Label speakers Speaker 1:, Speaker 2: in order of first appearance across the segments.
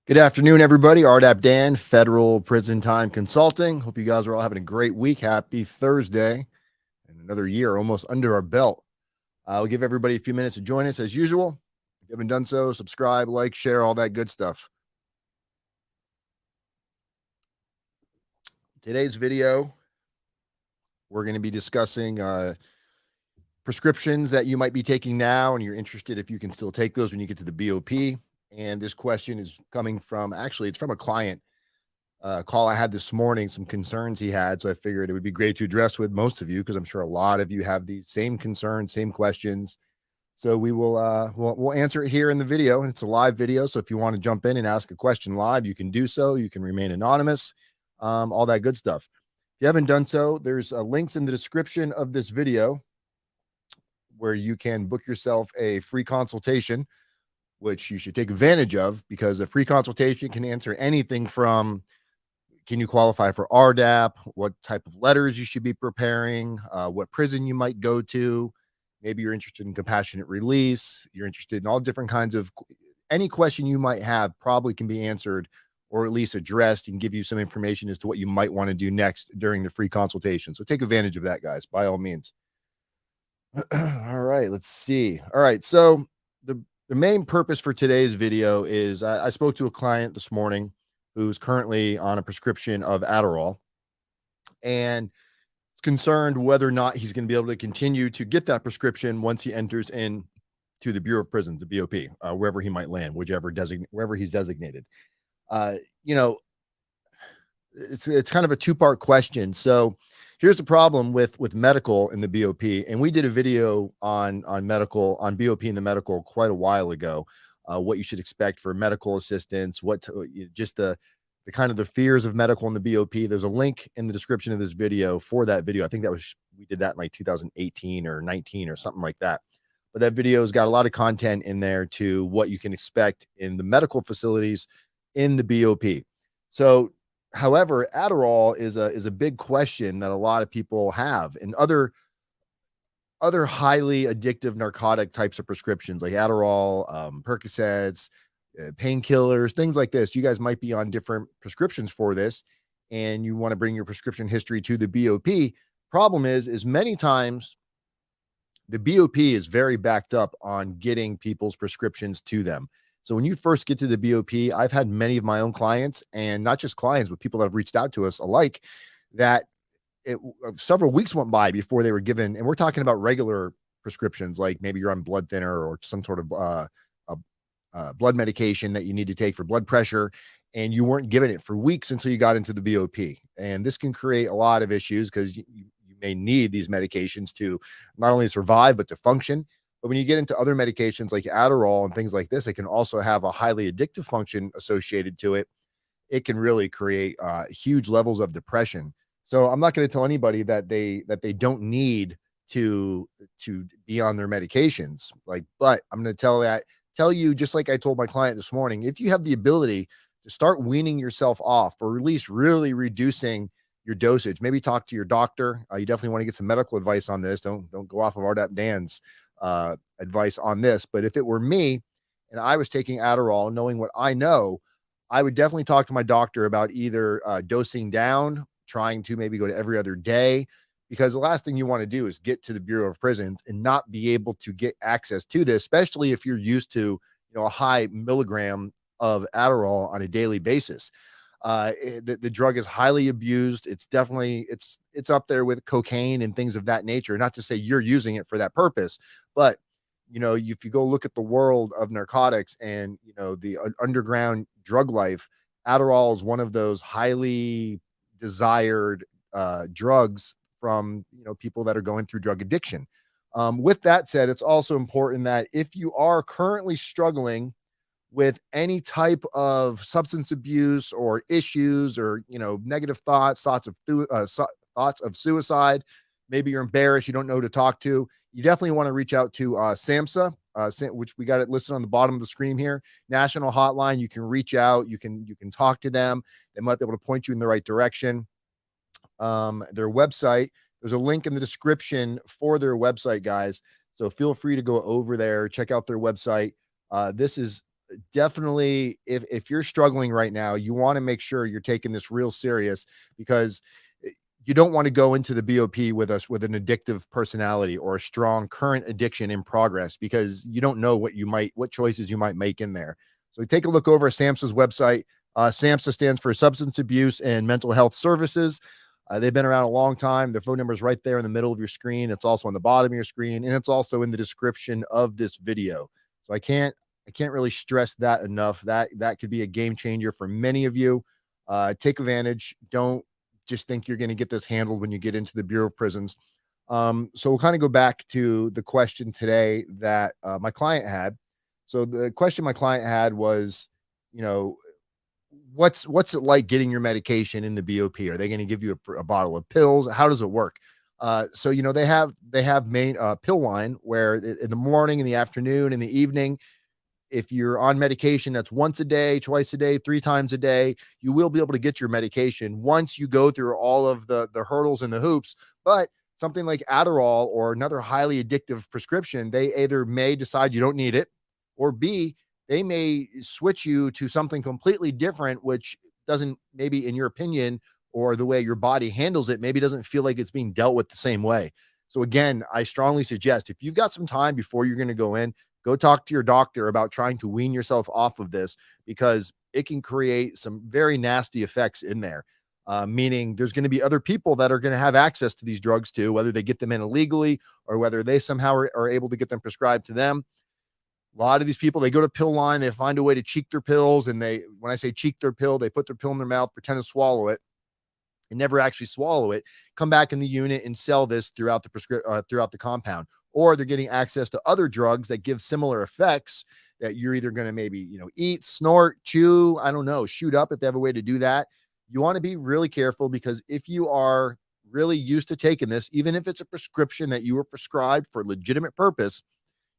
Speaker 1: Good afternoon, everybody. RDAP Dan, Federal Prison Time Consulting. Hope you guys are all having a great week. Happy Thursday and another year almost under our belt. I'll give everybody a few minutes to join us as usual. If you haven't done so, subscribe, like, share, all that good stuff. Today's video, we're going to be discussing prescriptions that you might be taking now, and you're interested if you can still take those when you get to the BOP. And this question is coming from, actually, it's from a client call I had this morning, some concerns he had. So I figured it would be great to address with most of you, because I'm sure a lot of you have these same concerns, same questions. So we will we'll answer it here in the video, and it's a live video. So if you want to jump in and ask a question live, you can do so. You can remain anonymous, all that good stuff. If you haven't done so, there's links in the description of this video where you can book yourself a free consultation, which you should take advantage of, because a free consultation can answer anything from, can you qualify for RDAP? What type of letters you should be preparing? What prison you might go to? Maybe you're interested in compassionate release. You're interested in all different kinds of, any question you might have probably can be answered, or at least addressed, and give you some information as to what you might want to do next during the free consultation. So take advantage of that, guys, by all means. All right, let's see. All right, so the main purpose for today's video is I spoke to a client this morning who's currently on a prescription of Adderall, and is concerned whether or not he's going to be able to continue to get that prescription once he enters in to the Bureau of Prisons, the BOP, wherever he might land, wherever he's designated. You know, it's kind of a two-part question. So here's the problem with medical in the BOP, and we did a video on medical, on BOP in the medical quite a while ago. What you should expect for medical assistance, just the kind of the fears of medical in the BOP. There's a link in the description of this video for that video. I think we did that in like 2018 or 19 or something like that. But that video's got a lot of content in there to what you can expect in the medical facilities in the BOP. So, however, Adderall is a big question that a lot of people have, and other highly addictive narcotic types of prescriptions like Adderall, Percocets, painkillers, things like this. You guys might be on different prescriptions for this, and you want to bring your prescription history to the BOP. Problem is many times the BOP is very backed up on getting people's prescriptions to them. So when you first get to the BOP, I've had many of my own clients, and not just clients, but people that have reached out to us alike, that several weeks went by before they were given, and we're talking about regular prescriptions, like maybe you're on blood thinner or some sort of blood medication that you need to take for blood pressure, and you weren't given it for weeks until you got into the BOP. And this can create a lot of issues, because you may need these medications to not only survive, but to function. But when you get into other medications like Adderall and things like this, it can also have a highly addictive function associated to it. It can really create huge levels of depression. So I'm not going to tell anybody that they don't need to be on their medications. But I'm going to tell you, just like I told my client this morning, if you have the ability to start weaning yourself off, or at least really reducing your dosage, maybe talk to your doctor. You definitely want to get some medical advice on this. Don't go off of RDAP Dan's advice on this. But if it were me and I was taking Adderall, knowing what I know, I would definitely talk to my doctor about either dosing down, trying to maybe go to every other day, because the last thing you want to do is get to the Bureau of Prisons and not be able to get access to this, especially if you're used to, a high milligram of Adderall on a daily basis. The drug is highly abused. It's definitely, it's up there with cocaine and things of that nature. Not to say you're using it for that purpose, but if you go look at the world of narcotics and the underground drug life, Adderall is one of those highly desired drugs from people that are going through drug addiction. With that said, it's also important that if you are currently struggling with any type of substance abuse or issues, or negative thoughts of suicide, maybe you're embarrassed, you don't know who to talk to, you definitely want to reach out to SAMHSA, which we got it listed on the bottom of the screen here. National hotline. You can reach out, you can talk to them. They might be able to point you in the right direction. Their website, there's a link in the description for their website, guys, so feel free to go over there, check out their website. This is definitely, if you're struggling right now, you want to make sure you're taking this real serious, because you don't want to go into the BOP with us with an addictive personality or a strong current addiction in progress, because you don't know what choices you might make in there. So take a look over at SAMHSA's website. SAMHSA stands for Substance Abuse and Mental Health Services. They've been around a long time. Their phone number is right there in the middle of your screen. It's also on the bottom of your screen, and it's also in the description of this video. So I can't really stress that enough. That could be a game changer for many of you. Take advantage. Don't just think you're going to get this handled when you get into the Bureau of Prisons. So we'll kind of go back to the question today that my client had. So the question my client had was, you know, what's it like getting your medication in the BOP? Are they going to give you a bottle of pills? How does it work? So they have main pill line where in the morning, in the afternoon, in the evening, if you're on medication that's once a day, twice a day, 3 times a day, you will be able to get your medication once you go through all of the hurdles and the hoops. But something like Adderall or another highly addictive prescription, they either may decide you don't need it, or B, they may switch you to something completely different, which doesn't, maybe in your opinion, or the way your body handles it, maybe doesn't feel like it's being dealt with the same way. So again, I strongly suggest, if you've got some time before you're going to go in, go talk to your doctor about trying to wean yourself off of this, because it can create some very nasty effects in there. Meaning there's going to be other people that are going to have access to these drugs too, whether they get them in illegally or whether they somehow are able to get them prescribed to them. A lot of these people, they go to pill line, they find a way to cheek their pills. And when I say cheek their pill, they put their pill in their mouth, pretend to swallow it, and never actually swallow it, come back in the unit and sell this throughout the compound. Or they're getting access to other drugs that give similar effects that you're either going to maybe, eat, snort, chew, I don't know, shoot up if they have a way to do that. You want to be really careful, because if you are really used to taking this, even if it's a prescription that you were prescribed for a legitimate purpose,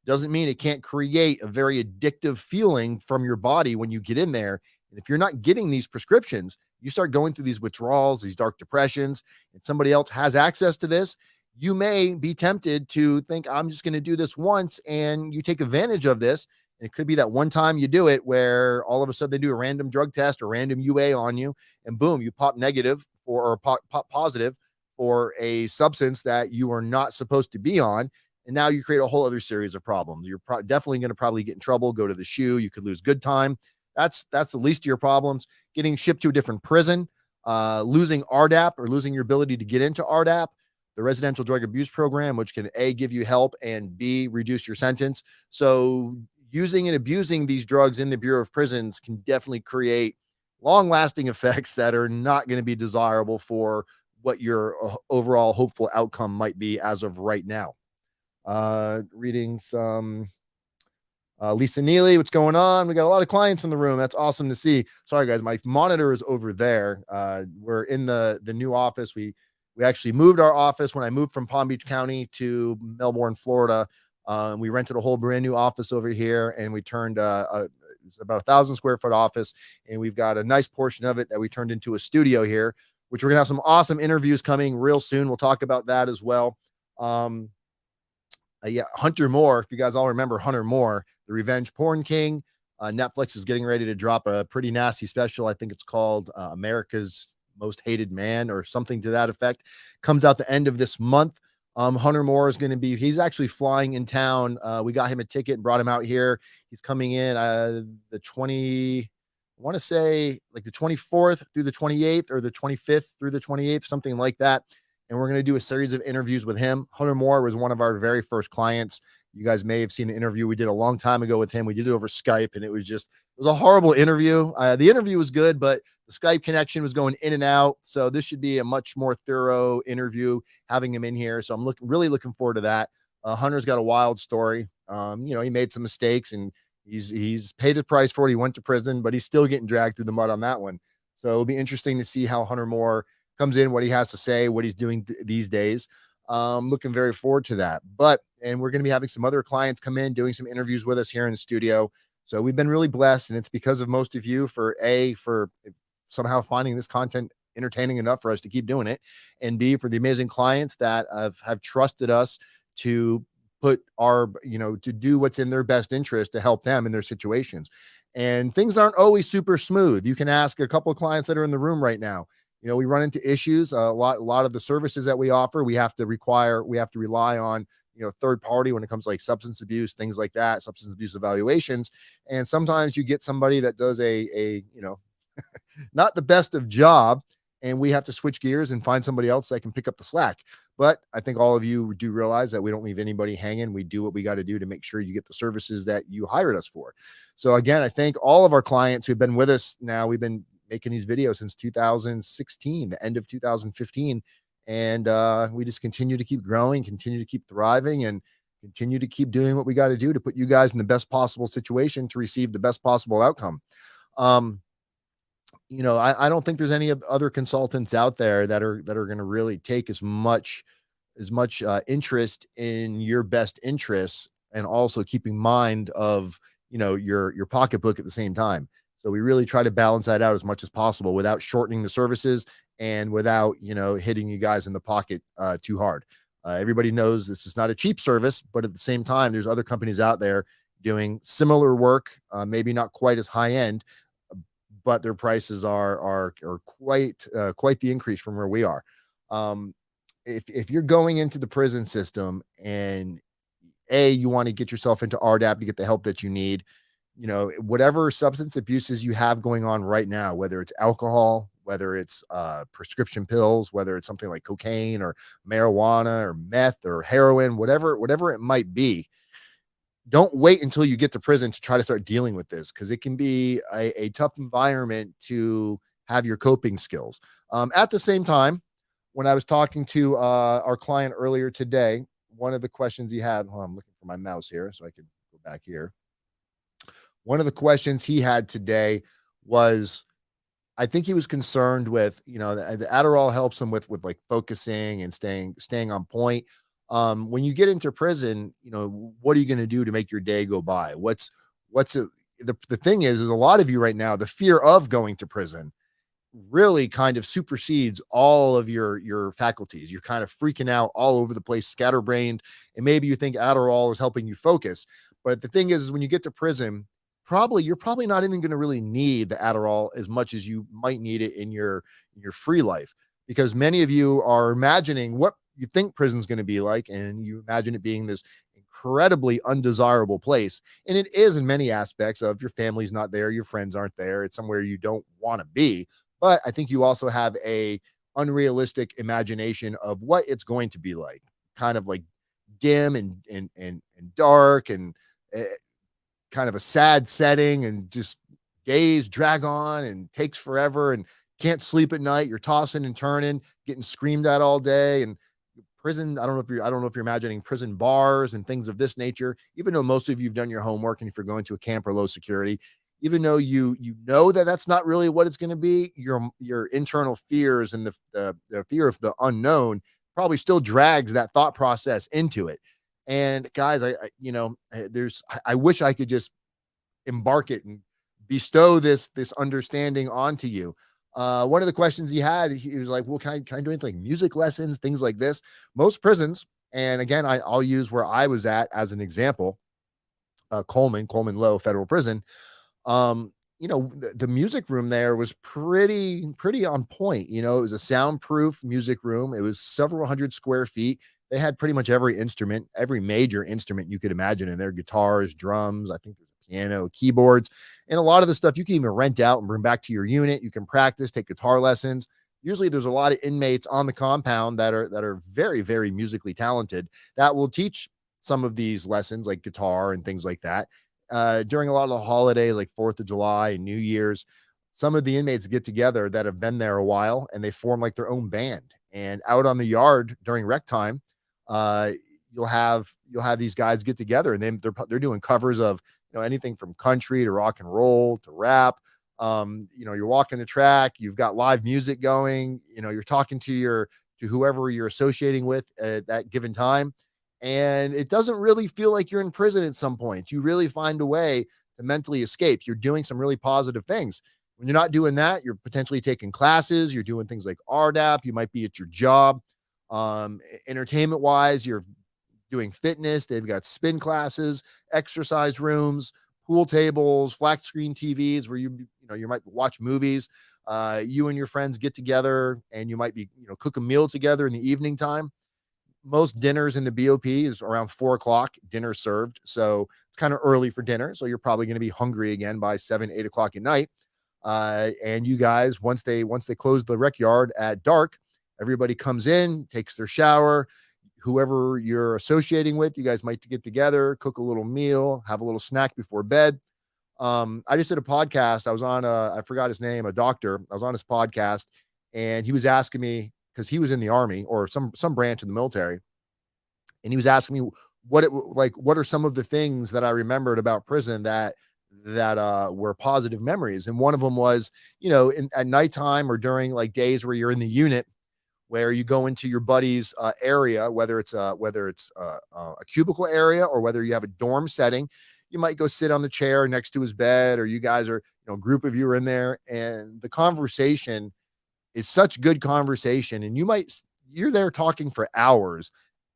Speaker 1: doesn't mean it can't create a very addictive feeling from your body when you get in there. And if you're not getting these prescriptions, you start going through these withdrawals, these dark depressions, and somebody else has access to this, you may be tempted to think, I'm just going to do this once, and you take advantage of this. And it could be that one time you do it where all of a sudden they do a random drug test or random UA on you, and boom, you pop negative or pop positive for a substance that you are not supposed to be on. And now you create a whole other series of problems. You're definitely going to probably get in trouble, go to the SHU. You could lose good time. That's the least of your problems. Getting shipped to a different prison, losing RDAP or losing your ability to get into RDAP, the residential drug abuse program, which can A, give you help, and B, reduce your sentence. So using and abusing these drugs in the Bureau of Prisons can definitely create long-lasting effects that are not going to be desirable for what your overall hopeful outcome might be as of right now. Reading some Lisa Neely, what's going on? We got a lot of clients in the room. That's awesome to see. Sorry guys, my monitor is over there. We're in the new office. We actually moved our office when I moved from Palm Beach County to Melbourne, Florida. We rented a whole brand new office over here, and we turned it's about 1,000 square foot office, and we've got a nice portion of it that we turned into a studio here, which we're gonna have some awesome interviews coming real soon. We'll talk about that as well. Yeah, Hunter Moore, if you guys all remember Hunter Moore, the revenge porn king. Netflix is getting ready to drop a pretty nasty special. I think it's called America's Most Hated Man or something to that effect. Comes out the end of this month. Hunter Moore is going to be, he's actually flying in town. We got him a ticket and brought him out here. He's coming in the 20, I want to say like the 24th through the 28th or the 25th through the 28th, something like that. And we're going to do a series of interviews with him. Hunter Moore was one of our very first clients. You guys may have seen the interview we did a long time ago with him. We did it over Skype, and it was a horrible interview. The interview was good, but the Skype connection was going in and out. So this should be a much more thorough interview having him in here. So I'm really looking forward to that. Hunter's got a wild story. He made some mistakes, and he's paid the price for it. He went to prison, but he's still getting dragged through the mud on that one. So it'll be interesting to see how Hunter Moore comes in, what he has to say, what he's doing these days. Looking very forward to that. And we're going to be having some other clients come in, doing some interviews with us here in the studio. So we've been really blessed, and it's because of most of you for somehow finding this content entertaining enough for us to keep doing it, and B, for the amazing clients that have trusted us to put our, to do what's in their best interest to help them in their situations. And things aren't always super smooth. You can ask a couple of clients that are in the room right now. We run into issues. A lot of the services that we offer, we have to rely on, third party when it comes to like substance abuse, things like that, substance abuse evaluations. And sometimes you get somebody that does not the best of job, and we have to switch gears and find somebody else that can pick up the slack. But I think all of you do realize that we don't leave anybody hanging. We do what we got to do to make sure you get the services that you hired us for. So again, I thank all of our clients who've been with us now. We've been making these videos since 2016, the end of 2015. And we just continue to keep growing, continue to keep thriving, and continue to keep doing what we got to do to put you guys in the best possible situation to receive the best possible outcome. I don't think there's any other consultants out there that are going to really take as much interest in your best interests, and also keeping mind of, your pocketbook at the same time. So we really try to balance that out as much as possible without shortening the services and without, hitting you guys in the pocket too hard. Everybody knows this is not a cheap service, but at the same time, there's other companies out there doing similar work, maybe not quite as high end, but their prices are quite the increase from where we are. If you're going into the prison system and you want to get yourself into RDAP to get the help that you need, whatever substance abuses you have going on right now, whether it's alcohol, whether it's prescription pills, whether it's something like cocaine or marijuana or meth or heroin, whatever it might be, don't wait until you get to prison to try to start dealing with this, because it can be a tough environment to have your coping skills. At the same time, when I was talking to our client earlier today, one of the questions he had, I'm looking for my mouse here so I can go back here. One of the questions he had today was, I think he was concerned with, the Adderall helps him with like focusing and staying on point. When you get into prison, what are you going to do to make your day go by? The thing is a lot of you right now, the fear of going to prison really kind of supersedes all of your faculties. You're kind of freaking out all over the place, scatterbrained, and maybe you think Adderall is helping you focus. But the thing is when you get to prison, you're probably not even going to really need the Adderall as much as you might need it in your free life, because many of you are imagining what you think prison's going to be like, and you imagine it being this incredibly undesirable place. And it is in many aspects of your family's not there, your friends aren't there. It's somewhere you don't want to be. But I think you also have a unrealistic imagination of what it's going to be like, kind of like dim and dark, and kind of a sad setting, and just days drag on and takes forever, and can't sleep at night. You're tossing and turning, getting screamed at all day. And prison, I don't know if you're imagining prison bars and things of this nature, even though most of you've done your homework, and if you're going to a camp or low security, even though you know that that's not really what it's going to be, your internal fears and the fear of the unknown probably still drags that thought process into it. And guys, I wish I could just embark it and bestow this understanding onto you. One of the questions he had, he was like, well, can I do anything like music lessons, things like this? Most prisons, and again, I'll use where I was at as an example, Coleman Low Federal Prison. The music room there was pretty on point. It was a soundproof music room. It was several hundred square feet. They had pretty much every major instrument you could imagine in there: guitars, drums, I think there's a piano, keyboards, and a lot of the stuff you can even rent out and bring back to your unit. You can practice, take guitar lessons. Usually there's a lot of inmates on the compound that are very, very musically talented that will teach some of these lessons like guitar and things like that. During a lot of the holidays like 4th of July and New Year's, some of the inmates get together that have been there a while, and they form like their own band. And out on the yard during rec time, you'll have these guys get together, and they're doing covers of anything from country to rock and roll to rap. You're walking the track, you've got live music going, you're talking to whoever you're associating with at that given time. And it doesn't really feel like you're in prison at some point. You really find a way to mentally escape. You're doing some really positive things. When you're not doing that, you're potentially taking classes, you're doing things like RDAP, you might be at your job. Entertainment wise, you're doing fitness. They've got spin classes, exercise rooms, pool tables, flat screen TVs where you might watch movies. You and your friends get together and you might be, cook a meal together in the evening time. Most dinners in the BOP is around 4 o'clock, dinner served. So it's kind of early for dinner. So you're probably going to be hungry again by 7, 8 o'clock at night. And you guys, once they close the rec yard at dark, everybody comes in, takes their shower. Whoever you're associating with, you guys might get together, cook a little meal, have a little snack before bed. I just did a podcast. I was on I forgot his name, a doctor. I was on his podcast and he was asking me, because he was in the army or some branch of the military. And he was asking me what are some of the things that I remembered about prison that were positive memories. And one of them was, at nighttime or during like days where you're in the unit, where you go into your buddy's area, whether it's a cubicle area or whether you have a dorm setting, you might go sit on the chair next to his bed, or you guys are, a group of you are in there, and the conversation is such good conversation, and you're there talking for hours,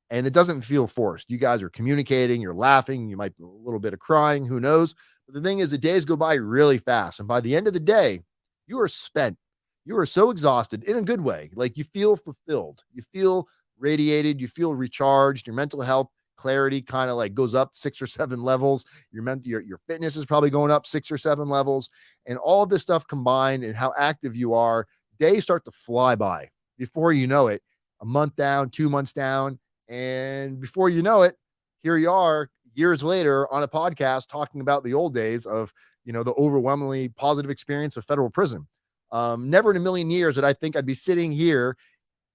Speaker 1: and it doesn't feel forced. You guys are communicating, you're laughing, you might a little bit of crying, who knows? But the thing is, the days go by really fast, and by the end of the day, you are spent. You are so exhausted in a good way. Like, you feel fulfilled, you feel radiated, you feel recharged. Your mental health clarity kind of like goes up 6 or 7 levels. Your fitness is probably going up 6 or 7 levels, and all of this stuff combined and how active you are, days start to fly by. Before you know it, a month down, 2 months down, and before you know it, here you are years later on a podcast talking about the old days of, the overwhelmingly positive experience of federal prison. Never in a million years did I think I'd be sitting here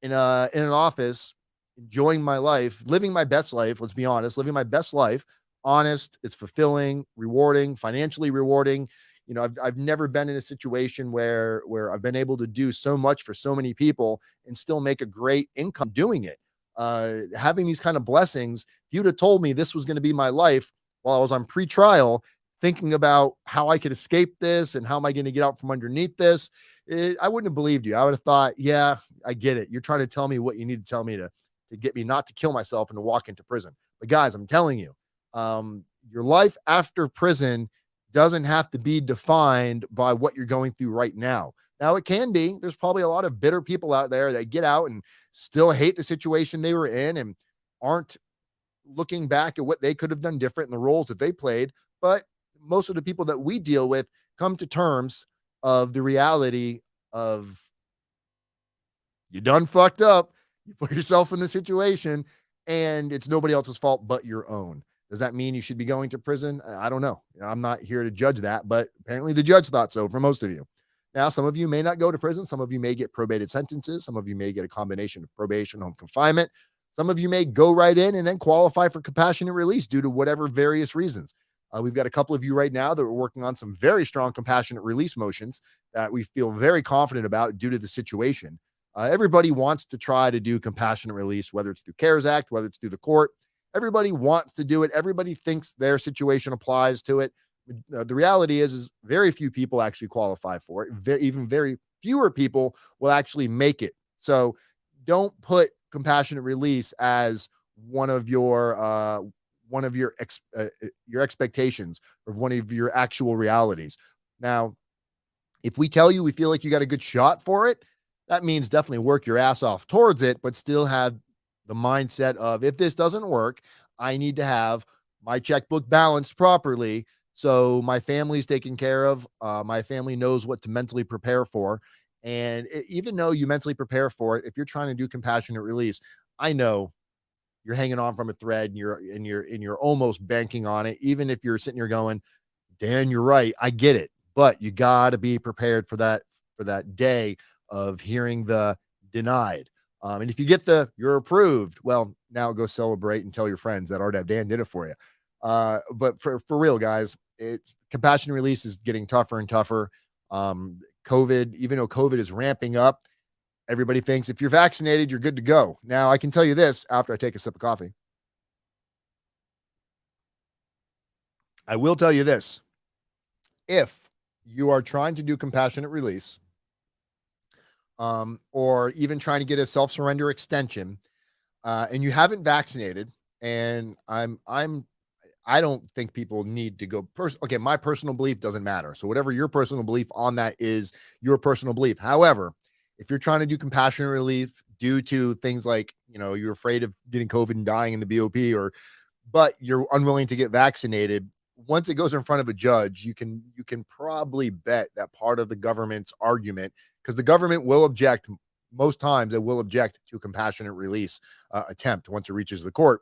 Speaker 1: in an office, enjoying my life, living my best life. Let's be honest, living my best life. Honest, it's fulfilling, rewarding, financially rewarding. I've never been in a situation where I've been able to do so much for so many people and still make a great income doing it. Having these kind of blessings, if you'd have told me this was going to be my life while I was on pre-trial, thinking about how I could escape this and how am I going to get out from underneath this, I wouldn't have believed you. I would have thought, yeah, I get it. You're trying to tell me what you need to tell me to get me not to kill myself and to walk into prison. But guys, I'm telling you, your life after prison doesn't have to be defined by what you're going through right now. Now, it can be. There's probably a lot of bitter people out there that get out and still hate the situation they were in and aren't looking back at what they could have done different in the roles that they played. But most of the people that we deal with come to terms of the reality of, you done fucked up, you put yourself in the situation, and it's nobody else's fault but your own. Does that mean you should be going to prison? I don't know. I'm not here to judge that, but apparently the judge thought so for most of you. Now, some of you may not go to prison. Some of you may get probated sentences. Some of you may get a combination of probation, home confinement. Some of you may go right in and then qualify for compassionate release due to whatever various reasons. We've got a couple of you right now that are working on some very strong compassionate release motions that we feel very confident about due to the situation. Everybody wants to try to do compassionate release, whether it's through CARES Act, whether it's through the court. Everybody wants to do it. Everybody thinks their situation applies to it. The reality is very few people actually qualify for it. Even very fewer people will actually make it. So don't put compassionate release as one of your expectations or one of your actual realities. Now, if we tell you we feel like you got a good shot for it, that means definitely work your ass off towards it, but still have the mindset of, if this doesn't work, I need to have my checkbook balanced properly so my family's taken care of. My family knows what to mentally prepare for. And even though you mentally prepare for it, if you're trying to do compassionate release, I know you're hanging on from a thread and you're almost banking on it. Even if you're sitting here going, Dan, you're right, I get it, but you got to be prepared for that day of hearing the denied. And if you get you're approved, well, now go celebrate and tell your friends that RDAP Dan did it for you. But for real, guys, it's compassionate release is getting tougher and tougher. COVID, even though COVID is ramping up, everybody thinks if you're vaccinated, you're good to go. Now, I can tell you this after I take a sip of coffee. I will tell you this. If you are trying to do compassionate release, or even trying to get a self-surrender extension, and you haven't vaccinated, And I don't think people need to go okay, my personal belief doesn't matter. So whatever your personal belief on that is your personal belief. However, if you're trying to do compassionate relief due to things like, you're afraid of getting COVID and dying in the BOP, but you're unwilling to get vaccinated, once it goes in front of a judge, you can probably bet that part of the government's argument, because the government will object most times, it will object to a compassionate release attempt once it reaches the court.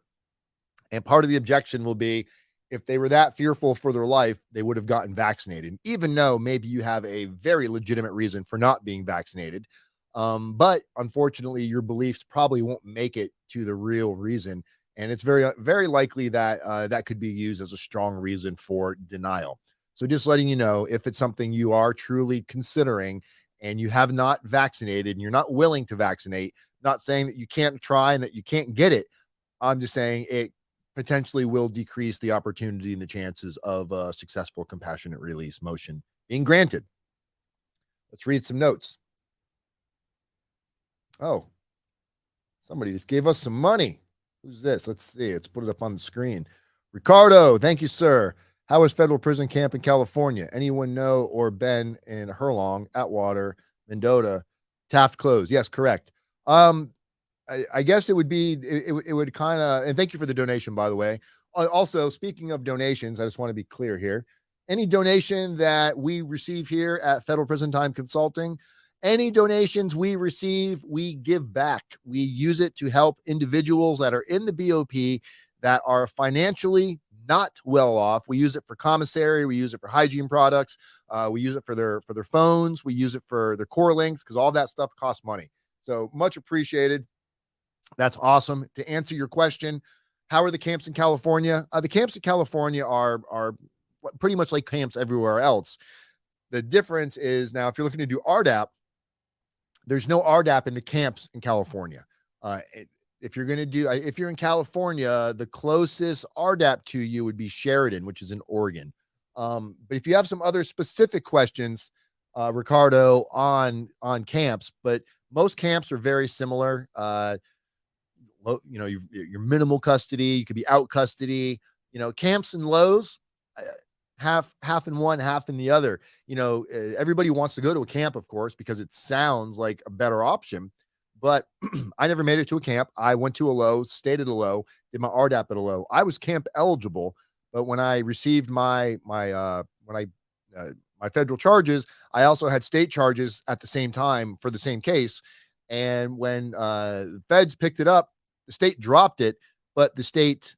Speaker 1: And part of the objection will be, if they were that fearful for their life, they would have gotten vaccinated, even though maybe you have a very legitimate reason for not being vaccinated. But unfortunately, your beliefs probably won't make it to the real reason. And it's very, very likely that that could be used as a strong reason for denial. So just letting you know, if it's something you are truly considering and you have not vaccinated and you're not willing to vaccinate, not saying that you can't try and that you can't get it. I'm just saying it potentially will decrease the opportunity and the chances of a successful compassionate release motion being granted. Let's read some notes. Oh, somebody just gave us some money. Who's this? Let's see. Let's put it up on the screen. Ricardo, thank you, sir. How is federal prison camp in California? Anyone know or been in Hurlong, Atwater, Mendota, Taft closed? Yes, correct. I guess it would be, it would kind of, and thank you for the donation, by the way. Also, speaking of donations, I just want to be clear here. Any donation that we receive here at Federal Prison Time Consulting, any donations we receive, we give back. We use it to help individuals that are in the BOP that are financially not well off. We use it for commissary. We use it for hygiene products. We use it for their phones. We use it for their core links, because all that stuff costs money. So much appreciated. That's awesome. To answer your question, how are the camps in California? The camps in California are pretty much like camps everywhere else. The difference is, now, if you're looking to do RDAP, there's no RDAP in the camps in California. If you're in California, the closest RDAP to you would be Sheridan, which is in Oregon. But if you have some other specific questions, Ricardo, on camps, but most camps are very similar. Your minimal custody, you could be out custody, camps and lows, half in one, half in the other. Everybody wants to go to a camp, of course, because it sounds like a better option, but I never made it to a camp. I went to a low, stayed at a low, did my RDAP at a low. I was camp eligible, but when I received my federal charges, I also had state charges at the same time for the same case. And when the feds picked it up, the state dropped it, but the state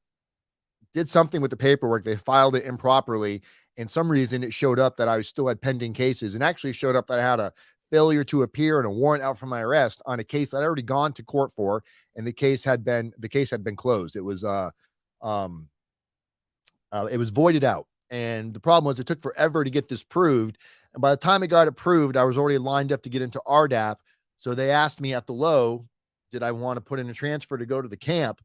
Speaker 1: did something with the paperwork. They filed it improperly. And some reason it showed up that I still had pending cases, and actually showed up that I had a failure to appear and a warrant out for my arrest on a case that I'd already gone to court for. And the case had been closed. It was voided out. And the problem was, it took forever to get this proved. And by the time it got approved, I was already lined up to get into RDAP. So they asked me at the low, did I want to put in a transfer to go to the camp?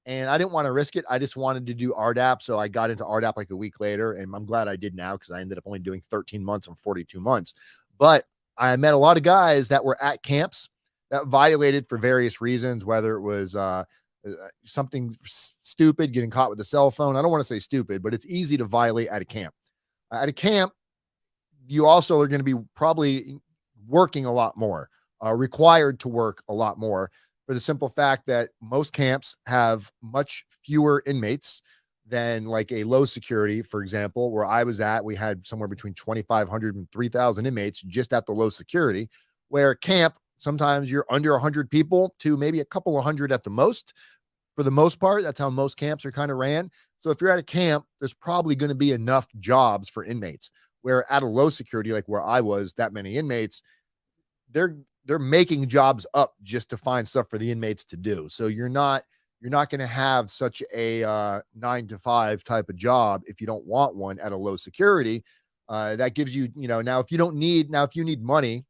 Speaker 1: And I didn't want to risk it. I just wanted to do RDAP. So I got into RDAP like a week later, and I'm glad I did now, because I ended up only doing 13 months and 42 months. But I met a lot of guys that were at camps that violated for various reasons, whether it was something stupid, getting caught with a cell phone. I don't want to say stupid, but it's easy to violate at a camp. At a camp, you also are going to be probably working a lot more, required to work a lot more, for the simple fact that most camps have much fewer inmates than like a low security. For example, where I was at, we had somewhere between 2,500 and 3,000 inmates just at the low security, where camp, sometimes you're under 100 people to maybe a couple of hundred at the most. For the most part, that's how most camps are kind of ran. So if you're at a camp, there's probably going to be enough jobs for inmates, where at a low security, like where I was, that many inmates, they're making jobs up just to find stuff for the inmates to do. So you're not going to have such a 9-to-5 type of job if you don't want one at a low security. That gives you, now if you need money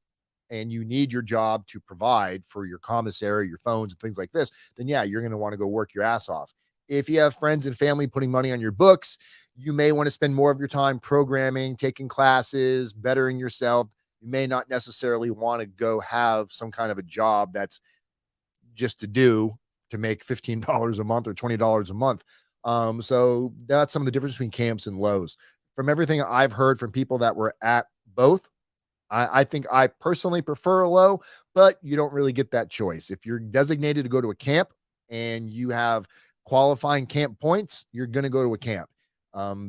Speaker 1: and you need your job to provide for your commissary, your phones and things like this, then yeah, you're going to want to go work your ass off. If you have friends and family putting money on your books, you may want to spend more of your time programming, taking classes, bettering yourself. You may not necessarily want to go have some kind of a job that's just to do to make $15 a month or $20 a month. So that's some of the difference between camps and lows. From everything I've heard from people that were at both, I think I personally prefer a low, but you don't really get that choice. If you're designated to go to a camp and you have qualifying camp points, you're going to go to a camp.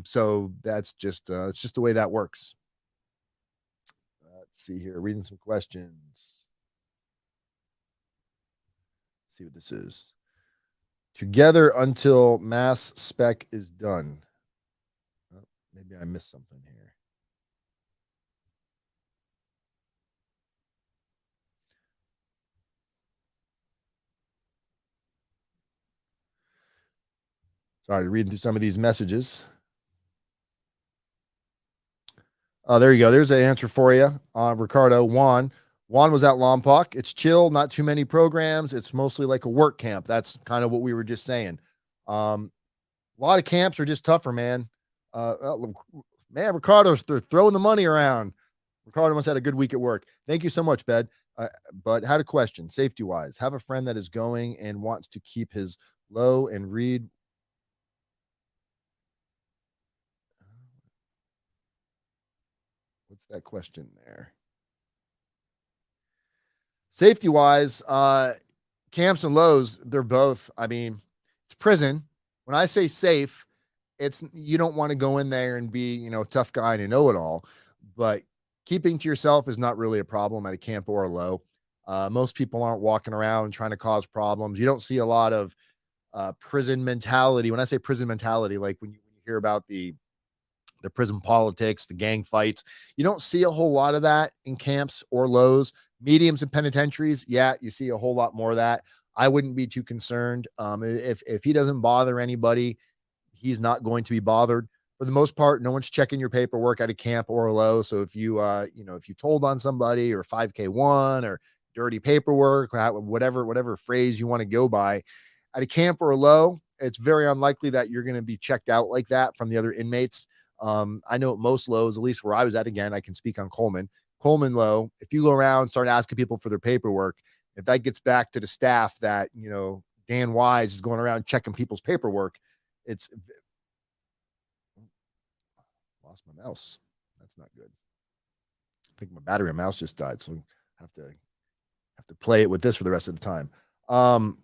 Speaker 1: So that's just it's just the way that works. Let's see here, reading some questions. Let's see what this is. Together until mass spec is done. Oh, maybe I missed something here. Sorry, reading through some of these messages. Oh, there you go. There's an answer for you, Ricardo. Juan was at Lompoc. It's chill, not too many programs. It's mostly like a work camp. That's kind of what we were just saying. A lot of camps are just tougher, man. Man, they're throwing the money around. Ricardo must have had a good week at work. Thank you so much, Bed. But had a question, safety wise. Have a friend that is going and wants to keep his low and read. What's that question there? Safety wise, camps and lows, they're both. I mean, it's prison. When I say safe, it's you don't want to go in there and be, tough guy and a know it all, but keeping to yourself is not really a problem at a camp or a low. Most people aren't walking around trying to cause problems. You don't see a lot of prison mentality. When I say prison mentality, like when you hear about the prison politics, the gang fights. You don't see a whole lot of that in camps or lows. Mediums and penitentiaries, yeah, you see a whole lot more of that. I wouldn't be too concerned. If he doesn't bother anybody, he's not going to be bothered. For the most part, no one's checking your paperwork at a camp or a low. So if you if you told on somebody or 5K1 or dirty paperwork, whatever phrase you want to go by, at a camp or a low, it's very unlikely that you're going to be checked out like that from the other inmates. I know at most lows, at least where I was at, again, I can speak on Coleman low. If you go around, start asking people for their paperwork, if that gets back to the staff that, Dan Wise is going around checking people's paperwork, it's lost my mouse. That's not good. I think my battery on mouse just died. So I have to play it with this for the rest of the time. No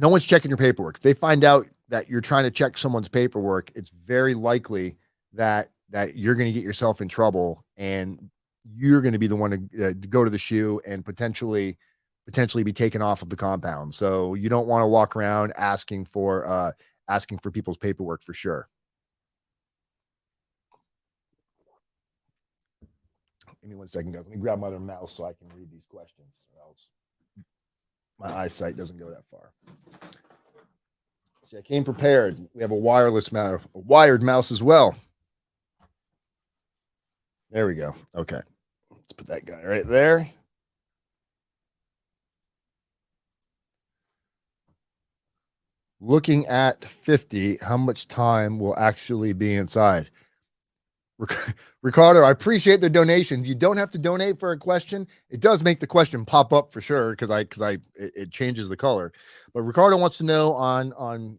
Speaker 1: one's checking your paperwork. If they find out that you're trying to check someone's paperwork, it's very likely that you're going to get yourself in trouble and you're going to be the one to go to the shoe and potentially be taken off of the compound. So you don't want to walk around asking for people's paperwork for sure. Give me 1 second, guys. Let me grab my other mouse so I can read these questions, or else my eyesight doesn't go that far. See, I came prepared. We have a wired mouse as well. There we go. Okay. Let's put that guy right there. Looking at 50, how much time will actually be inside? Ricardo, I appreciate the donations. You don't have to donate for a question. It does make the question pop up for sure because it changes the color. But Ricardo wants to know on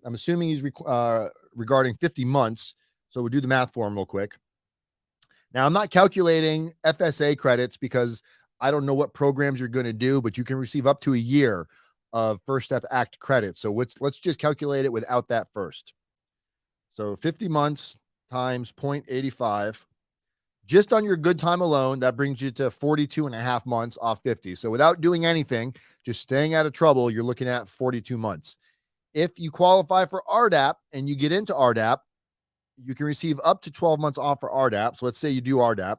Speaker 1: I'm assuming he's regarding 50 months. So we'll do the math for him real quick. Now I'm not calculating FSA credits because I don't know what programs you're going to do, but you can receive up to a year of First Step Act credit. So let's just calculate it without that first. So 50 months times 0.85, just on your good time alone, that brings you to 42 and a half months off 50. So without doing anything, just staying out of trouble, you're looking at 42 months. If you qualify for RDAP and you get into RDAP, you can receive up to 12 months off for RDAP. So let's say you do RDAP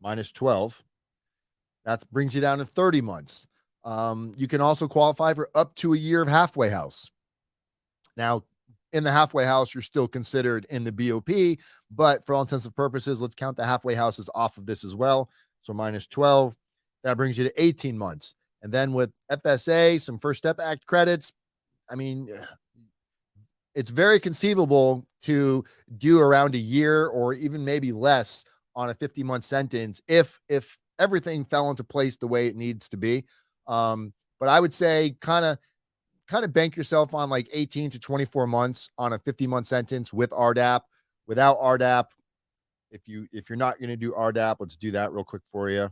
Speaker 1: minus 12. That brings you down to 30 months. You can also qualify for up to a year of halfway house. Now, in the halfway house, you're still considered in the BOP, but for all intents and purposes, let's count the halfway houses off of this as well. So minus 12, that brings you to 18 months. And then with FSA, some First Step Act credits, I mean, it's very conceivable to do around a year or even maybe less on a 50-month sentence if everything fell into place the way it needs to be. But but I would say kind of bank yourself on like 18 to 24 months on a 50-month sentence with RDAP. Without RDAP, if you're not going to do RDAP, let's do that real quick for you.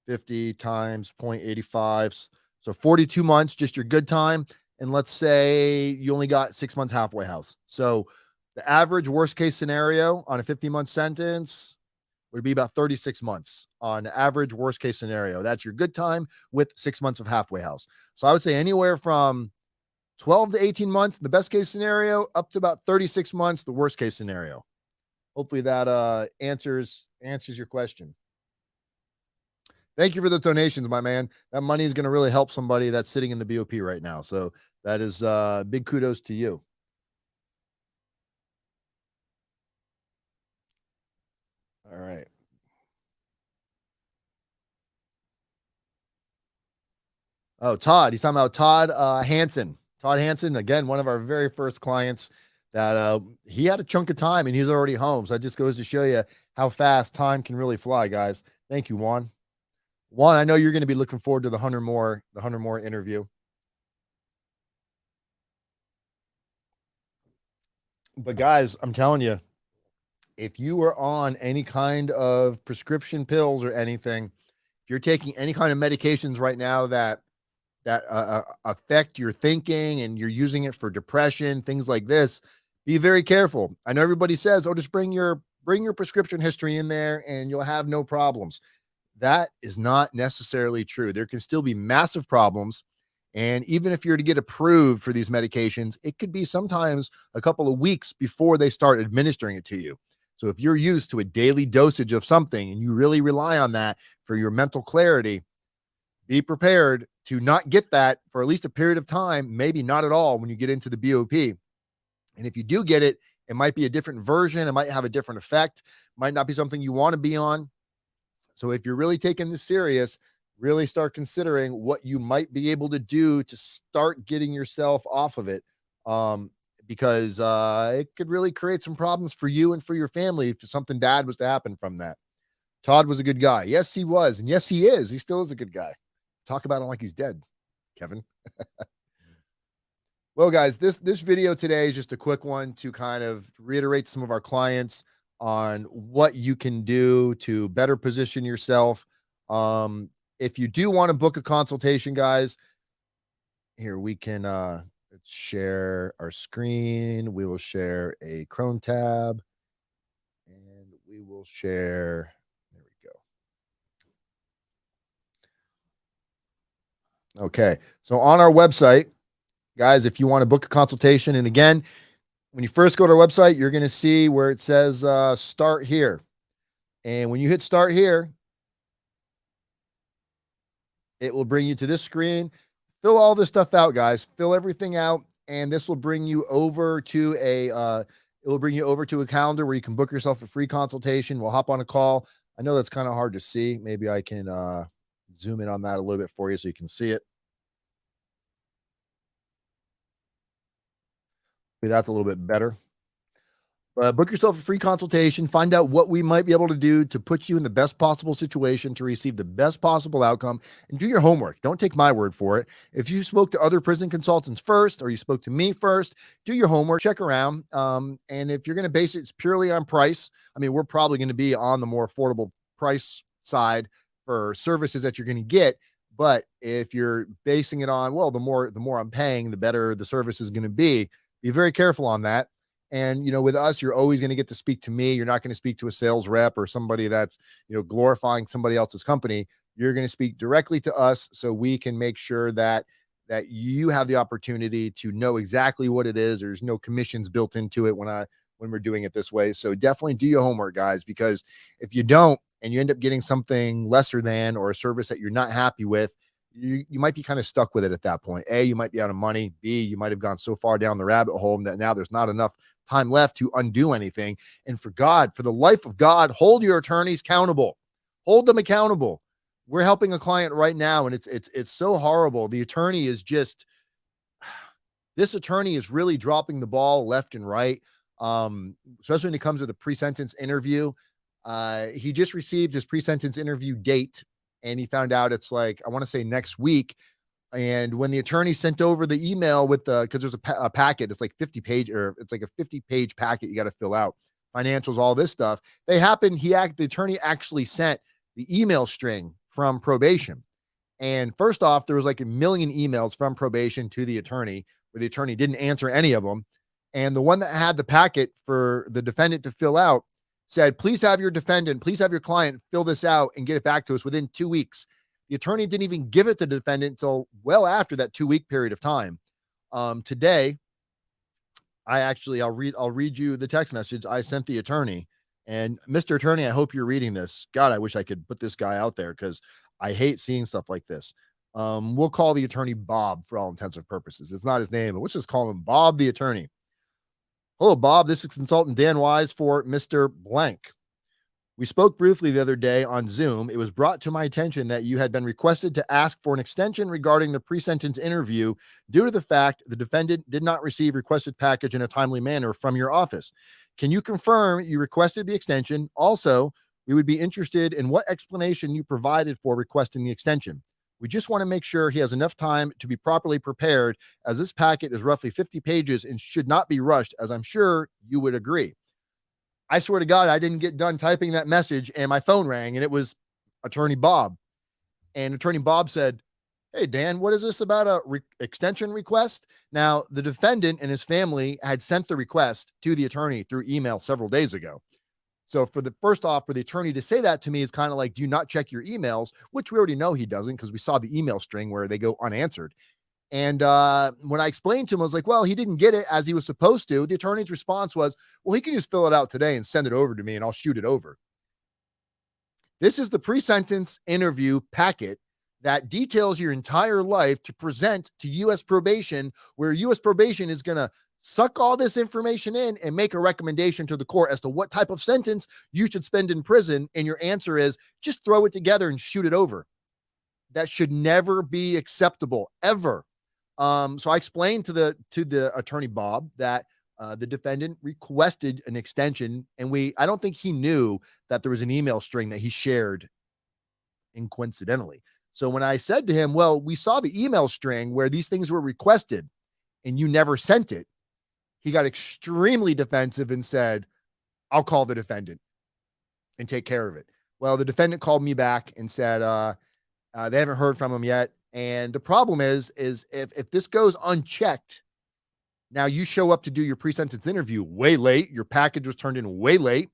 Speaker 1: 50 times 0.85. So 42 months, just your good time. And let's say you only got 6 months halfway house. So the average worst case scenario on a 50-month sentence would be about 36 months on average worst case scenario. That's your good time with 6 months of halfway house. So I would say anywhere from 12 to 18 months, the best case scenario, up to about 36 months, the worst case scenario. Hopefully that answers your question. Thank you for the donations, my man. That money is going to really help somebody that's sitting in the BOP right now. So that is big kudos to you. All right. Oh, Todd. He's talking about Todd Hansen. Todd Hansen, again, one of our very first clients that he had a chunk of time and he's already home. So that just goes to show you how fast time can really fly, guys. Thank you, Juan. Juan, I know you're going to be looking forward to the Hunter Moore interview. But guys, I'm telling you, if you are on any kind of prescription pills or anything, if you're taking any kind of medications right now that affect your thinking and you're using it for depression, things like this, be very careful. I know everybody says, "Oh, just bring your prescription history in there and you'll have no problems." That is not necessarily true. There can still be massive problems. And even if you're to get approved for these medications, it could be sometimes a couple of weeks before they start administering it to you. So if you're used to a daily dosage of something and you really rely on that for your mental clarity, be prepared to not get that for at least a period of time, maybe not at all when you get into the BOP. And if you do get it, it might be a different version. It might have a different effect, might not be something you want to be on. So if you're really taking this serious, really start considering what you might be able to do to start getting yourself off of it. Because it could really create some problems for you and for your family if something bad was to happen from that. Todd was a good guy. Yes, he was. And yes, he is. He still is a good guy. Talk about him like he's dead, Kevin. Well, guys, this video today is just a quick one to kind of reiterate some of our clients on what you can do to better position yourself. If you do want to book a consultation, guys, here we can let's share our screen. We will share a Chrome tab and we will share. There we go. Okay. So on our website, guys, if you want to book a consultation, and again, when you first go to our website, you're going to see where it says start here. And when you hit start here, it will bring you to this screen. Fill all this stuff out, guys. Fill everything out. And this will bring you over to a calendar where you can book yourself a free consultation. We'll hop on a call. I know that's kind of hard to see. Maybe I can zoom in on that a little bit for you so you can see it. Maybe that's a little bit better. Book yourself a free consultation. Find out what we might be able to do to put you in the best possible situation to receive the best possible outcome, and do your homework. Don't take my word for it. If you spoke to other prison consultants first, or you spoke to me first, do your homework, check around. And if you're going to base it purely on price, I mean, we're probably going to be on the more affordable price side for services that you're going to get. But if you're basing it on, well, the more I'm paying, the better the service is going to be very careful on that. And, with us, you're always going to get to speak to me. You're not going to speak to a sales rep or somebody that's, glorifying somebody else's company. You're going to speak directly to us so we can make sure that you have the opportunity to know exactly what it is. There's no commissions built into it when we're doing it this way. So definitely do your homework, guys, because if you don't and you end up getting something lesser than, or a service that you're not happy with, you might be kind of stuck with it at that point. A, you might be out of money. B, you might have gone so far down the rabbit hole that now there's not enough time left to undo anything. And for the life of God, hold your attorneys accountable. Hold them accountable. We're helping a client right now, and it's so horrible. The attorney is this attorney is really dropping the ball left and right, especially when it comes to the pre-sentence interview. He just received his pre-sentence interview date, and he found out it's like, I want to say next week. And when the attorney sent over the email with because there's a packet, it's like 50 page, or it's like a 50-page packet you got to fill out, financials, all this stuff. The attorney actually sent the email string from probation. And first off, there was like a million emails from probation to the attorney where the attorney didn't answer any of them. And the one that had the packet for the defendant to fill out said, please have your client fill this out and get it back to us within 2 weeks. The attorney didn't even give it to the defendant until well after that 2-week period of time. Today, I'll read you the text message I sent the attorney. And Mr. Attorney, I hope you're reading this. God, I wish I could put this guy out there because I hate seeing stuff like this. We'll call the attorney Bob for all intents and purposes. It's not his name, but let's just call him Bob the attorney. Hello, Bob. This is consultant Dan Wise for Mr. Blank. We spoke briefly the other day on Zoom. It was brought to my attention that you had been requested to ask for an extension regarding the pre-sentence interview due to the fact the defendant did not receive requested package in a timely manner from your office. Can you confirm you requested the extension? Also, we would be interested in what explanation you provided for requesting the extension. We just want to make sure he has enough time to be properly prepared, as this packet is roughly 50 pages and should not be rushed, as I'm sure you would agree. I swear to God, I didn't get done typing that message and my phone rang, and it was Attorney Bob. And Attorney Bob said, hey, Dan, what is this about a extension request? Now, the defendant and his family had sent the request to the attorney through email several days ago. So for the attorney to say that to me is kind of like, do you not check your emails? Which we already know he doesn't, because we saw the email string where they go unanswered. And when I explained to him, I was like, well, he didn't get it as he was supposed to. The attorney's response was, well, he can just fill it out today and send it over to me and I'll shoot it over. This is the pre-sentence interview packet that details your entire life to present to U.S. probation, where U.S. probation is going to suck all this information in and make a recommendation to the court as to what type of sentence you should spend in prison. And your answer is just throw it together and shoot it over. That should never be acceptable, ever. So I explained to the attorney Bob that the defendant requested an extension, and I don't think he knew that there was an email string that he shared coincidentally. So when I said to him, well, we saw the email string where these things were requested and you never sent it, he got extremely defensive and said, I'll call the defendant and take care of it. Well, the defendant called me back and said, they haven't heard from him yet. And the problem is if this goes unchecked, now you show up to do your pre-sentence interview way late, your package was turned in way late,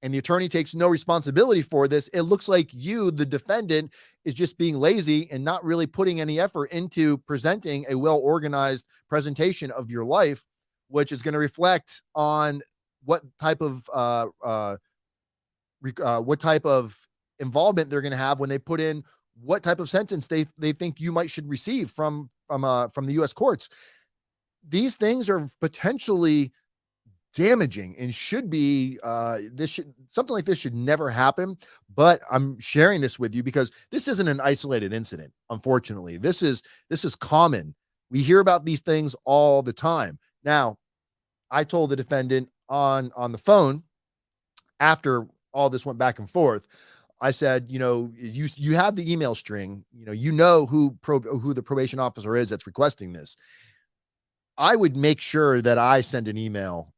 Speaker 1: and the attorney takes no responsibility for this. It looks like you, the defendant, is just being lazy and not really putting any effort into presenting a well-organized presentation of your life, which is going to reflect on what type of involvement they're going to have when they put in what type of sentence they think you should receive from the U.S. courts. These things are potentially damaging and should be something like this should never happen. But I'm sharing this with you because this isn't an isolated incident. Unfortunately, this is common. We hear about these things all the time. Now, I told the defendant on the phone after all this went back and forth, I said, you have the email string, who the probation officer is that's requesting this. I would make sure that I send an email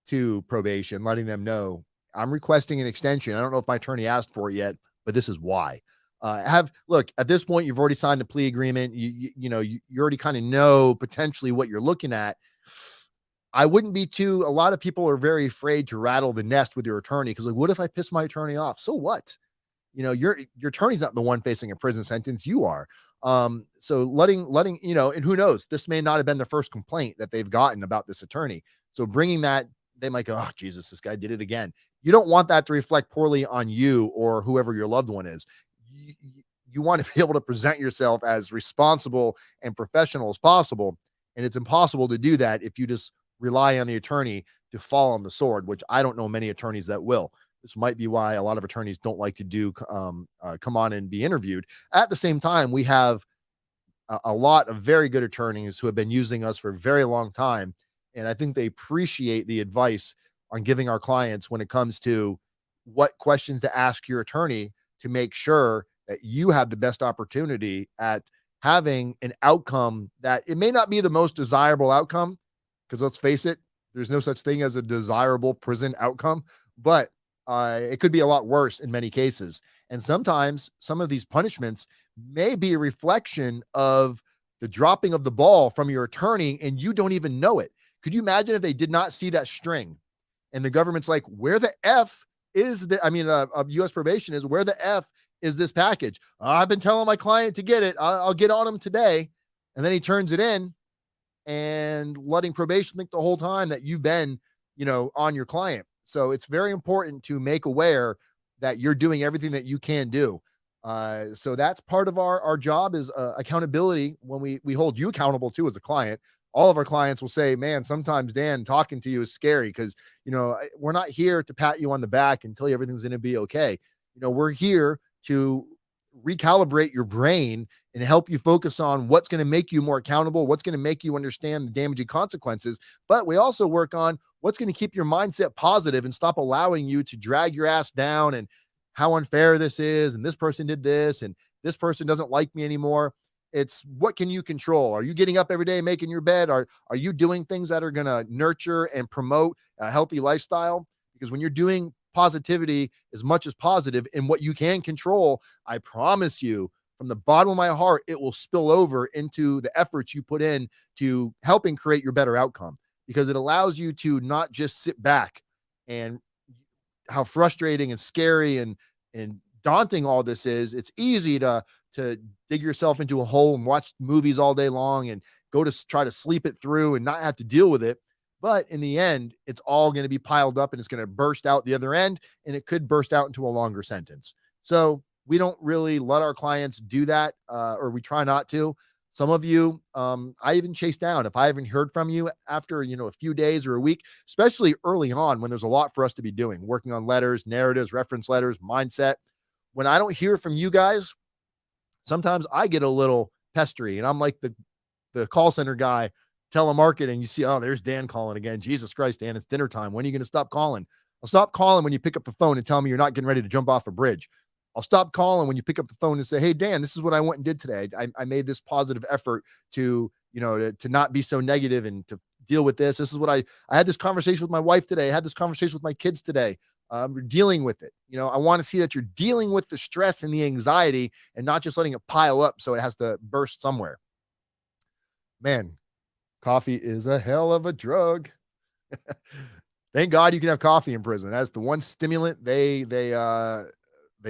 Speaker 1: to probation, letting them know I'm requesting an extension. I don't know if my attorney asked for it yet, but this is why. Look, at this point, you've already signed a plea agreement. You already kind of know potentially what you're looking at. I wouldn't be a lot of people are very afraid to rattle the nest with your attorney because, like, what if I piss my attorney off? So what? Your attorney's not the one facing a prison sentence. You are. So letting, and who knows, this may not have been the first complaint that they've gotten about this attorney. So bringing that, they might go, oh, Jesus, this guy did it again. You don't want that to reflect poorly on you or whoever your loved one is. You want to be able to present yourself as responsible and professional as possible. And it's impossible to do that if you just rely on the attorney to fall on the sword, which I don't know many attorneys that will. This might be why a lot of attorneys don't like to come on and be interviewed. At the same time, we have a lot of very good attorneys who have been using us for a very long time. And I think they appreciate the advice on giving our clients when it comes to what questions to ask your attorney to make sure that you have the best opportunity at having an outcome that it may not be the most desirable outcome, because let's face it, there's no such thing as a desirable prison outcome, but it could be a lot worse in many cases. And sometimes some of these punishments may be a reflection of the dropping of the ball from your attorney and you don't even know it. Could you imagine if they did not see that string and the government's like, where the F is the, US probation is, where the F is this package? I've been telling my client to get it. I'll get on him today. And then he turns it in and letting probation think the whole time that you've been, on your client. So it's very important to make aware that you're doing everything that you can do. So that's part of our job is accountability. When we hold you accountable too as a client, all of our clients will say, man, sometimes Dan, talking to you is scary because, we're not here to pat you on the back and tell you everything's going to be okay. We're here to recalibrate your brain and help you focus on what's going to make you more accountable, what's going to make you understand the damaging consequences. But we also work on what's going to keep your mindset positive and stop allowing you to drag your ass down and how unfair this is. And this person did this and this person doesn't like me anymore. It's what can you control? Are you getting up every day and making your bed? Are you doing things that are going to nurture and promote a healthy lifestyle? Because when you're doing positivity as much as positive in what you can control, I promise you from the bottom of my heart, it will spill over into the efforts you put in to helping create your better outcome, because it allows you to not just sit back and how frustrating and scary and daunting all this is. It's easy to dig yourself into a hole and watch movies all day long and go to try to sleep it through and not have to deal with it. But in the end, it's all going to be piled up and it's going to burst out the other end, and it could burst out into a longer sentence. So we don't really let our clients do that, or we try not to. Some of you, I even chase down. If I haven't heard from you after, a few days or a week, especially early on when there's a lot for us to be doing, working on letters, narratives, reference letters, mindset. When I don't hear from you guys, sometimes I get a little pestery and I'm like the call center guy, telemarketing. You see, oh, there's Dan calling again. Jesus Christ, Dan, it's dinner time. When are you going to stop calling? I'll stop calling when you pick up the phone and tell me you're not getting ready to jump off a bridge. I'll stop calling when you pick up the phone and say, hey, Dan, this is what I went and did today. I made this positive effort to not be so negative and to deal with this. This is what I had this conversation with my wife today. I had this conversation with my kids today. We're dealing with it. I want to see that you're dealing with the stress and the anxiety and not just letting it pile up so it has to burst somewhere. Man, coffee is a hell of a drug. Thank God you can have coffee in prison. That's the one stimulant they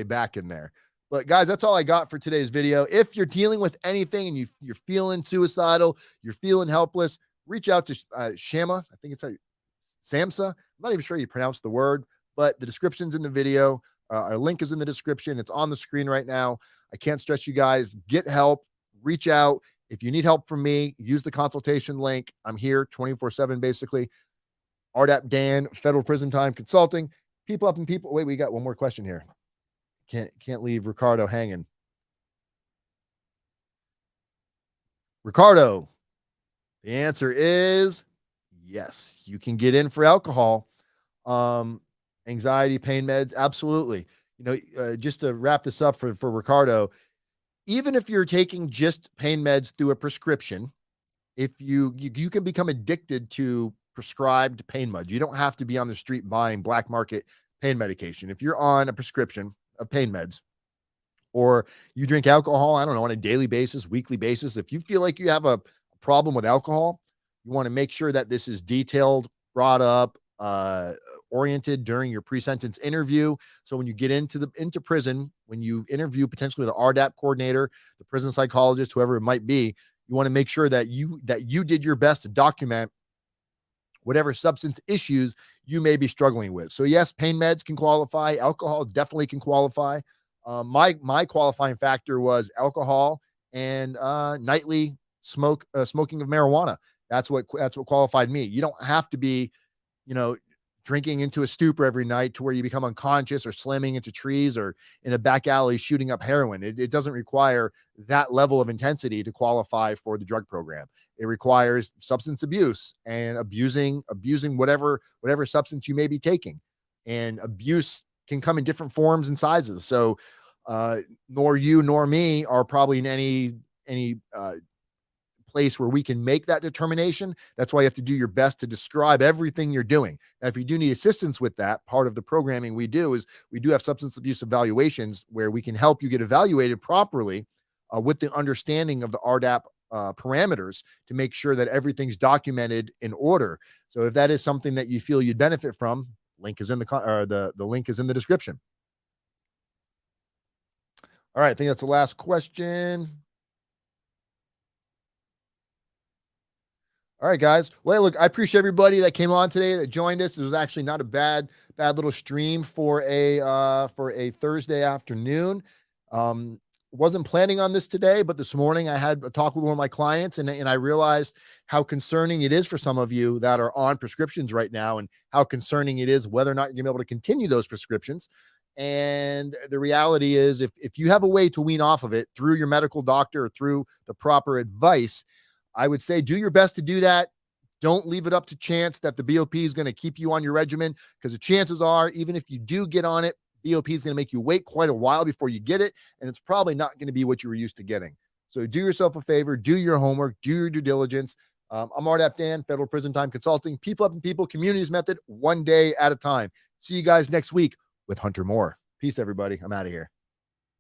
Speaker 1: back in there. But guys, that's all I got for today's video. If you're dealing with anything and you're feeling suicidal, you're feeling helpless, reach out to SAMHSA. I think it's SAMHSA. I'm not even sure you pronounce the word, but the description's in the video. Our link is in the description. It's on the screen right now. I can't stress you guys, get help, reach out. If you need help from me, use the consultation link. I'm here 24/7, basically. RDAP Dan, Federal Prison Time Consulting. People up and people. Wait, we got one more question here. Can't leave Ricardo hanging. Ricardo, the answer is yes. You can get in for alcohol, anxiety, pain meds. Absolutely. Just to wrap this up for Ricardo, even if you're taking just pain meds through a prescription, if you can become addicted to prescribed pain meds. You don't have to be on the street buying black market pain medication. If you're on a prescription of pain meds, or you drink alcohol, I don't know, on a daily basis, weekly basis, if you feel like you have a problem with alcohol, you want to make sure that this is detailed, brought up, oriented during your pre-sentence interview. So when you get into prison, when you interview potentially the RDAP coordinator, the prison psychologist, whoever it might be, you want to make sure that you did your best to document whatever substance issues you may be struggling with. So yes, pain meds can qualify. Alcohol definitely can qualify. My qualifying factor was alcohol and nightly smoking of marijuana. That's what qualified me. You don't have to be, drinking into a stupor every night to where you become unconscious or slamming into trees or in a back alley shooting up heroin. It doesn't require that level of intensity to qualify for the drug program. It requires substance abuse and abusing whatever substance you may be taking. And abuse can come in different forms and sizes. So Nor you nor me are probably in any place where we can make that determination. That's why you have to do your best to describe everything you're doing. Now, if you do need assistance with that, part of the programming we do is we do have substance abuse evaluations where we can help you get evaluated properly with the understanding of the RDAP parameters to make sure that everything's documented in order. So if that is something that you feel you'd benefit from, link is in the link is in the description. All right, I think that's the last question. All right, guys. Well, look, I appreciate everybody that came on today that joined us. It was actually not a bad little stream for a Thursday afternoon. Wasn't planning on this today, but this morning I had a talk with one of my clients, and I realized how concerning it is for some of you that are on prescriptions right now, and how concerning it is whether or not you're gonna be able to continue those prescriptions. And the reality is, if you have a way to wean off of it through your medical doctor or through the proper advice, I would say do your best to do that. Don't leave it up to chance that the BOP is going to keep you on your regimen, because the chances are, even if you do get on it, BOP is going to make you wait quite a while before you get it, and it's probably not going to be what you were used to getting. So do yourself a favor, do your homework, do your due diligence. I'm RDAP Dan, Federal Prison Time Consulting, people helping people, communities method, one day at a time. See you guys next week with Hunter Moore. Peace, everybody. I'm out of here.